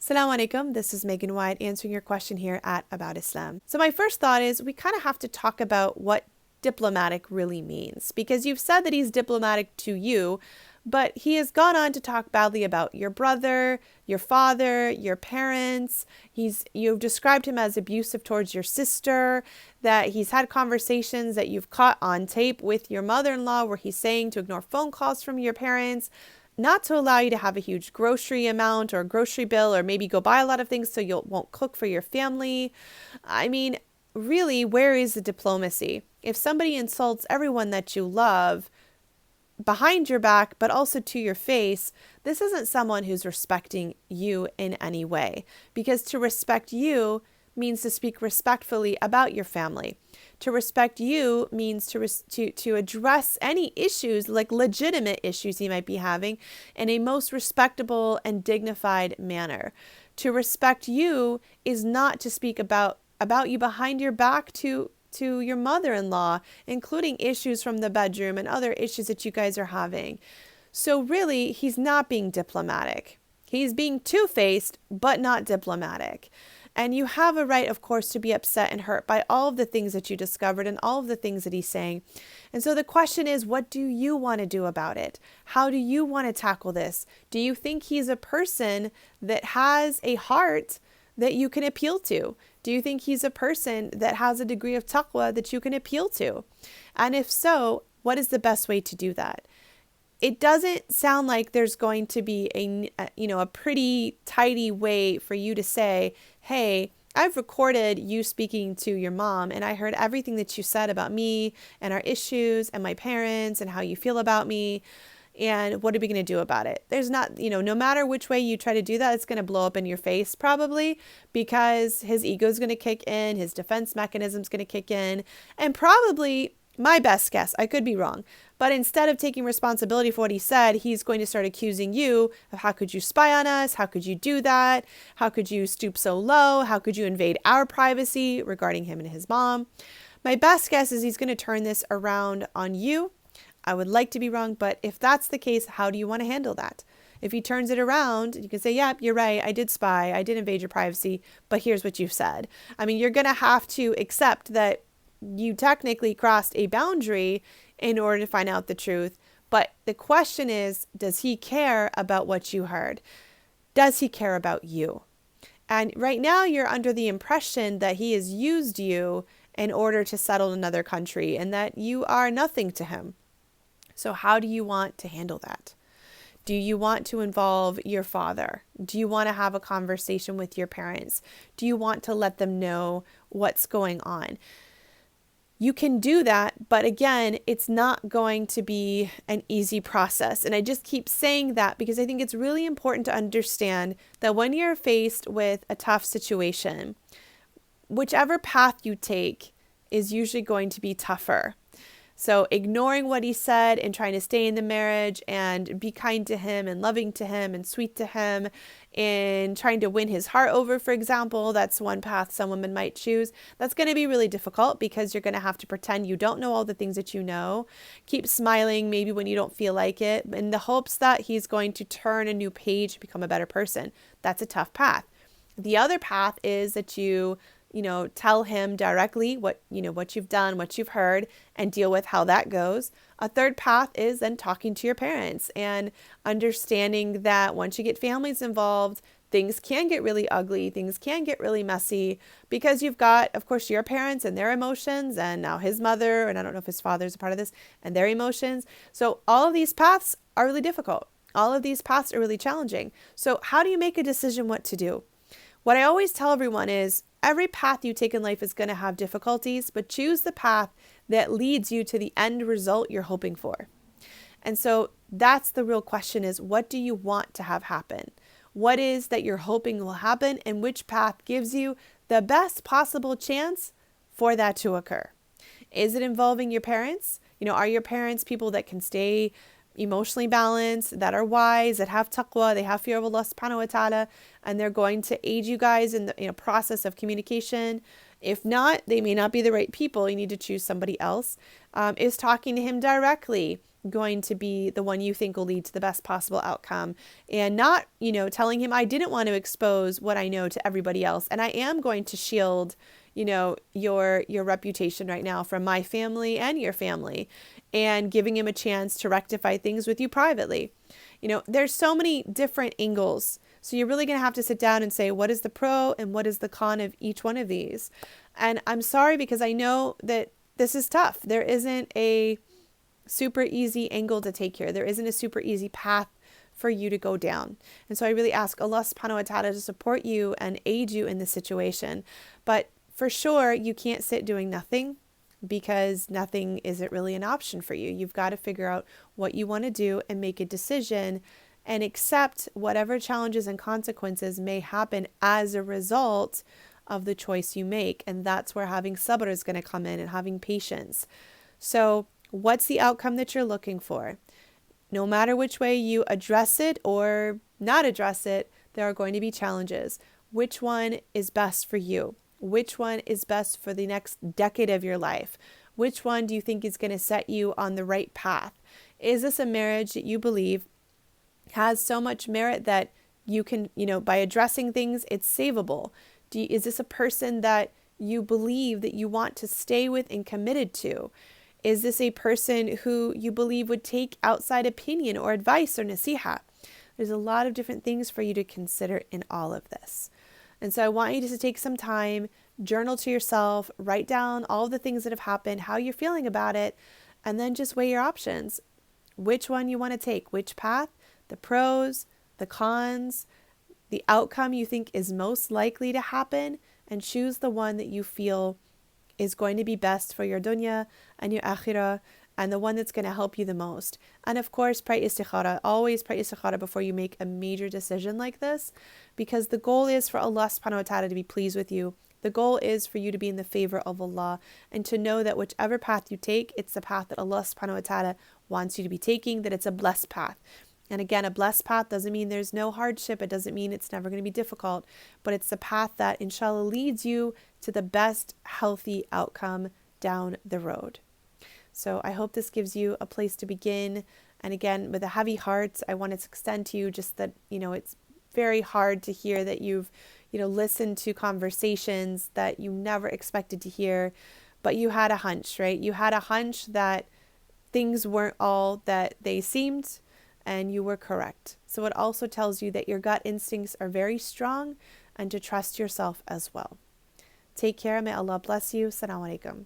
Assalamu alaikum. This is Megan White answering your question here at About Islam. So my first thought is we kind of have to talk about what diplomatic really means, because you've said that he's diplomatic to you, but he has gone on to talk badly about your brother, your father, your parents. You've described him as abusive towards your sister, that he's had conversations that you've caught on tape with your mother-in-law where he's saying to ignore phone calls from your parents, not to allow you to have a huge grocery amount or grocery bill, or maybe go buy a lot of things so you won't cook for your family. I mean, really, where is the diplomacy? If somebody insults everyone that you love behind your back, but also to your face, this isn't someone who's respecting you in any way. Because to respect you means to speak respectfully about your family. To respect you means to address any issues, like legitimate issues he might be having, in a most respectable and dignified manner. To respect you is not to speak about you behind your back to your mother-in-law, including issues from the bedroom and other issues that you guys are having. So really, he's not being diplomatic. He's being two-faced, but not diplomatic. And you have a right, of course, to be upset and hurt by all of the things that you discovered and all of the things that he's saying. And so the question is, what do you want to do about it? How do you want to tackle this? Do you think he's a person that has a heart that you can appeal to? Do you think he's a person that has a degree of taqwa that you can appeal to? And if so, what is the best way to do that? It doesn't sound like there's going to be a pretty tidy way for you to say, hey, I've recorded you speaking to your mom and I heard everything that you said about me and our issues and my parents and how you feel about me. And what are we going to do about it? There's not, no matter which way you try to do that, it's going to blow up in your face probably, because his ego is going to kick in, his defense mechanism is going to kick in, and probably, my best guess, I could be wrong, but instead of taking responsibility for what he said, he's going to start accusing you of how could you spy on us? How could you do that? How could you stoop so low? How could you invade our privacy regarding him and his mom? My best guess is he's going to turn this around on you. I would like to be wrong, but if that's the case, how do you want to handle that? If he turns it around, you can say, yep, you're right. I did spy. I did invade your privacy, but here's what you've said. I mean, you're going to have to accept that you technically crossed a boundary in order to find out the truth. But the question is, does he care about what you heard? Does he care about you? And right now you're under the impression that he has used you in order to settle in another country and that you are nothing to him. So how do you want to handle that? Do you want to involve your father? Do you want to have a conversation with your parents? Do you want to let them know what's going on? You can do that, but again, it's not going to be an easy process. And I just keep saying that because I think it's really important to understand that when you're faced with a tough situation, whichever path you take is usually going to be tougher. So ignoring what he said and trying to stay in the marriage and be kind to him and loving to him and sweet to him and trying to win his heart over, for example, that's one path some women might choose. That's going to be really difficult because you're going to have to pretend you don't know all the things that you know. Keep smiling maybe when you don't feel like it, in the hopes that he's going to turn a new page, become a better person. That's a tough path. The other path is that you tell him directly what you've done, what you've heard, and deal with how that goes. A third path is then talking to your parents and understanding that once you get families involved, things can get really ugly, things can get really messy, because you've got, of course, your parents and their emotions, and now his mother, and I don't know if his father's a part of this, and their emotions. So all of these paths are really difficult. All of these paths are really challenging. So how do you make a decision what to do? What I always tell everyone is, every path you take in life is going to have difficulties, but choose the path that leads you to the end result you're hoping for. And so that's the real question, is what do you want to have happen? What is that you're hoping will happen, and which path gives you the best possible chance for that to occur? Is it involving your parents? Are your parents people that can stay emotionally balanced, that are wise, that have taqwa, they have fear of Allah subhanahu wa ta'ala, and they're going to aid you guys in the process of communication If not, they may not be the right people. You need to choose somebody else. Is talking to him directly going to be the one you think will lead to the best possible outcome, and not, telling him, I didn't want to expose what I know to everybody else, and I am going to shield, your reputation right now from my family and your family, and giving him a chance to rectify things with you privately. There's so many different angles. So you're really going to have to sit down and say, what is the pro and what is the con of each one of these? And I'm sorry, because I know that this is tough. There isn't a super easy angle to take here. There isn't a super easy path for you to go down. And so I really ask Allah subhanahu wa ta'ala to support you and aid you in this situation. But for sure, you can't sit doing nothing, because nothing isn't really an option for you. You've got to figure out what you want to do and make a decision and accept whatever challenges and consequences may happen as a result of the choice you make. And that's where having sabr is going to come in, and having patience. So what's the outcome that you're looking for? No matter which way you address it or not address it, there are going to be challenges. Which one is best for you? Which one is best for the next decade of your life? Which one do you think is going to set you on the right path? Is this a marriage that you believe has so much merit that you can, by addressing things, it's savable? Is this a person that you believe that you want to stay with and committed to? Is this a person who you believe would take outside opinion or advice or nasiha? There's a lot of different things for you to consider in all of this. And so I want you just to take some time, journal to yourself, write down all of the things that have happened, how you're feeling about it, and then just weigh your options. Which one you want to take, which path, the pros, the cons, the outcome you think is most likely to happen, and choose the one that you feel is going to be best for your dunya and your akhirah, and the one that's going to help you the most. And of course, pray istikhara. Always pray istikhara before you make a major decision like this, because the goal is for Allah subhanahu wa ta'ala to be pleased with you. The goal is for you to be in the favor of Allah, and to know that whichever path you take, it's the path that Allah subhanahu wa ta'ala wants you to be taking, that it's a blessed path. And again, a blessed path doesn't mean there's no hardship. It doesn't mean it's never going to be difficult, but it's the path that inshallah leads you to the best healthy outcome down the road. So I hope this gives you a place to begin. And again, with a heavy heart, I want to extend to you just that, it's very hard to hear that you've, listened to conversations that you never expected to hear, but you had a hunch, right? You had a hunch that things weren't all that they seemed, and you were correct. So it also tells you that your gut instincts are very strong, and to trust yourself as well. Take care. May Allah bless you. Assalamu alaikum.